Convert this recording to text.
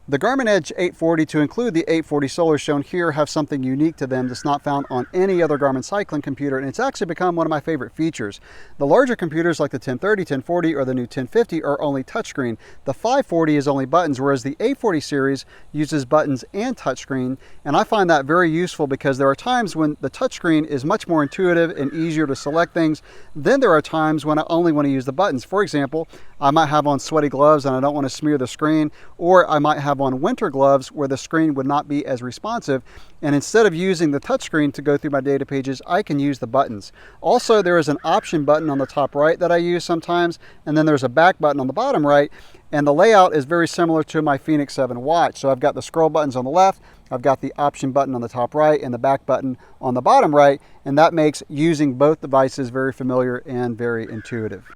The Garmin Edge 840, to include the 840 Solar shown here, have something unique to them that's not found on any other Garmin cycling computer, and it's actually become one of my favorite features. The larger computers like the 1030, 1040, or the new 1050 are only touchscreen. The 540 is only buttons, whereas the 840 series uses buttons and touchscreen, and I find that very useful because there are times when the touchscreen is much more intuitive and easier to select things. Then there are times when I only want to use the buttons. For example, I might have on sweaty gloves and I don't want to smear the screen, or I might have on winter gloves where the screen would not be as responsive, and instead of using the touchscreen to go through my data pages, I can use the buttons. Also, there is an option button on the top right that I use sometimes, and then there's a back button on the bottom right, and the layout is very similar to my Fenix 7 watch. So I've got the scroll buttons on the left, I've got the option button on the top right, and the back button on the bottom right, and that makes using both devices very familiar and very intuitive.